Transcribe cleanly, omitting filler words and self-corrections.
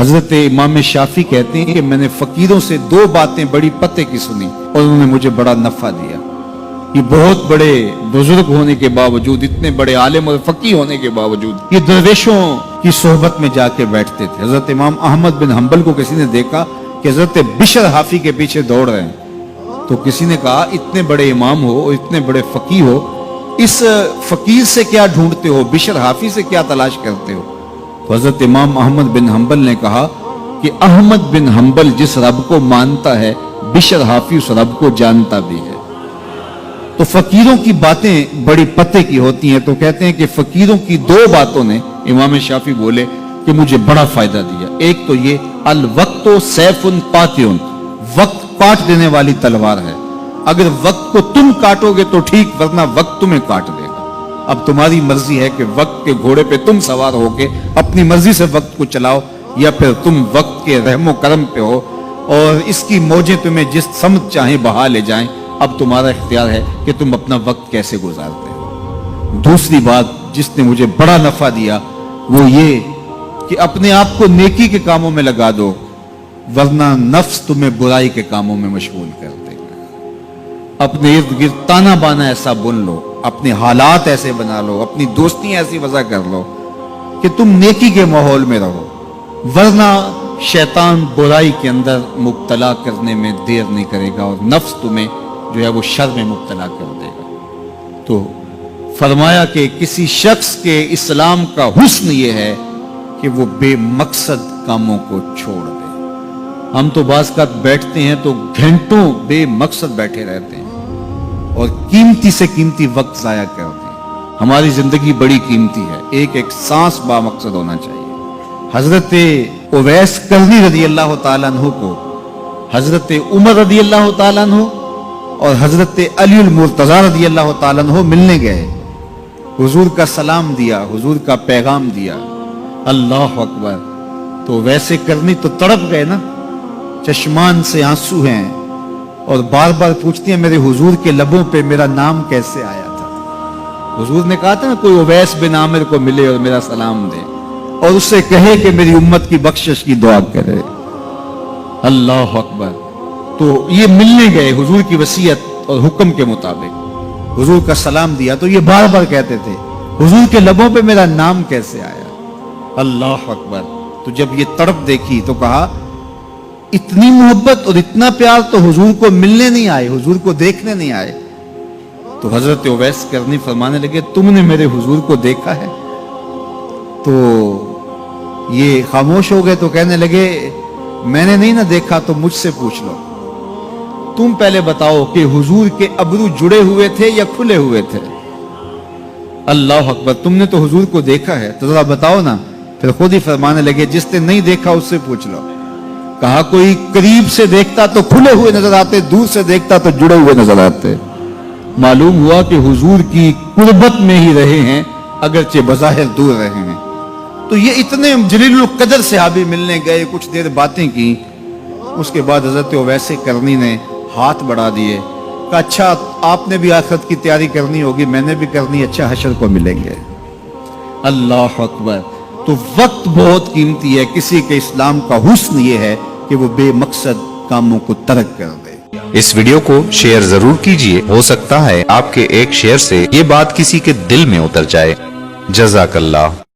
حضرت امام شافی کہتے ہیں کہ میں نے فقیروں سے دو باتیں بڑی پتے کی سنی اور انہوں نے مجھے بڑا نفع دیا۔ یہ بہت بڑے بزرگ ہونے کے باوجود، اتنے بڑے عالم اور فقیہ ہونے کے باوجود یہ درویشوں کی صحبت میں جا کے بیٹھتے تھے۔ حضرت امام احمد بن حنبل کو کسی نے دیکھا کہ حضرت بشر حافی کے پیچھے دوڑ رہے ہیں، تو کسی نے کہا اتنے بڑے امام ہو اور اتنے بڑے فقیہ ہو، اس فقیر سے کیا ڈھونڈتے ہو، بشر حافی سے کیا تلاش کرتے ہو؟ تو حضرت امام احمد بن حنبل نے کہا کہ احمد بن حنبل جس رب کو مانتا ہے، بشر حافی اس رب کو جانتا بھی ہے۔ تو فقیروں کی باتیں بڑی پتے کی ہوتی ہیں، تو کہتے ہیں کہ فقیروں کی دو باتوں نے، امام شافی بولے، کہ مجھے بڑا فائدہ دیا۔ ایک تو یہ الوقت سیف قاطع، وقت کاٹ دینے والی تلوار ہے، اگر وقت کو تم کاٹو گے تو ٹھیک، ورنہ وقت تمہیں کاٹ دے گا۔ اب تمہاری مرضی ہے کہ وقت کے گھوڑے پہ تم سوار ہو کے اپنی مرضی سے وقت کو چلاؤ، یا پھر تم وقت کے رحم و کرم پہ ہو اور اس کی موجیں تمہیں جس سمت چاہیں بہا لے جائیں۔ اب تمہارا اختیار ہے کہ تم اپنا وقت کیسے گزارتے ہو۔ دوسری بات جس نے مجھے بڑا نفع دیا وہ یہ کہ اپنے آپ کو نیکی کے کاموں میں لگا دو، ورنہ نفس تمہیں برائی کے کاموں میں مشغول کر دے گا۔ اپنے ارد گرد تانا بانا ایسا بن لو، اپنے حالات ایسے بنا لو، اپنی دوستی ایسی وضع کر لو کہ تم نیکی کے ماحول میں رہو، ورنہ شیطان برائی کے اندر مبتلا کرنے میں دیر نہیں کرے گا اور نفس تمہیں جو ہے وہ شر میں مبتلا کر دے گا۔ تو فرمایا کہ کسی شخص کے اسلام کا حسن یہ ہے کہ وہ بے مقصد کاموں کو چھوڑ دے۔ ہم تو بعض اوقات بیٹھتے ہیں تو گھنٹوں بے مقصد بیٹھے رہتے ہیں اور قیمتی سے قیمتی وقت ضائع کرتے ہیں۔ ہماری زندگی بڑی قیمتی ہے، ایک ایک سانس با مقصد ہونا چاہیے۔ حضرت اویس قرنی رضی اللہ تعالیٰ عنہ کو حضرت عمر رضی اللہ تعالیٰ عنہ اور حضرت علی المرتضی رضی اللہ تعالیٰ عنہ ملنے گئے، حضور کا سلام دیا، حضور کا پیغام دیا، اللہ اکبر۔ تو ویسے کرنی تو تڑپ گئے نا، چشمان سے آنسو ہیں اور بار بار پوچھتی ہیں میرے حضور کے لبوں پہ میرا نام کیسے آیا تھا۔ حضور نے کہا تھا نا کوئی اویس بن عامر کو ملے اور میرا سلام دے اور اس سے کہے کہ میری امت کی بخشش کی دعا کرے، اللہ اکبر۔ تو یہ ملنے گئے حضور کی وصیت اور حکم کے مطابق، حضور کا سلام دیا، تو یہ بار بار کہتے تھے حضور کے لبوں پہ میرا نام کیسے آیا، اللہ اکبر۔ تو جب یہ تڑپ دیکھی تو کہا اتنی محبت اور اتنا پیار تو حضور کو ملنے نہیں آئے، حضور کو دیکھنے نہیں آئے۔ تو حضرت اویس کرنی فرمانے لگے تم نے میرے حضور کو دیکھا ہے؟ تو یہ خاموش ہو گئے، تو کہنے لگے میں نے نہیں نہ دیکھا تو مجھ سے پوچھ لو، تم پہلے بتاؤ کہ حضور کے ابرو جڑے ہوئے تھے یا کھلے ہوئے تھے؟ اللہ اکبر، تم نے تو حضور کو دیکھا ہے تو ذرا بتاؤ نا۔ پھر خود ہی فرمانے لگے جس نے نہیں دیکھا اس سے پوچھ لو۔ کہا کوئی قریب سے دیکھتا تو کھلے ہوئے نظر آتے، دور سے دیکھتا تو جڑے ہوئے نظر آتے۔ معلوم ہوا کہ حضور کی قربت میں ہی رہے ہیں اگرچہ بظاہر دور رہے ہیں۔ تو یہ اتنے جلیل القدر صحابی ملنے گئے، کچھ دیر باتیں کی، اس کے بعد حضرت اویس کرنی نے ہاتھ بڑھا دیے، کہا اچھا آپ نے بھی آخرت کی تیاری کرنی ہوگی، میں نے بھی کرنی، اچھا حشر کو ملیں گے۔ اللہ اکبر۔ تو وقت بہت قیمتی ہے، کسی کے اسلام کا حسن یہ ہے کہ وہ بے مقصد کاموں کو ترک کر دے۔ اس ویڈیو کو شیئر ضرور کیجئے، ہو سکتا ہے آپ کے ایک شیئر سے یہ بات کسی کے دل میں اتر جائے۔ جزاک اللہ۔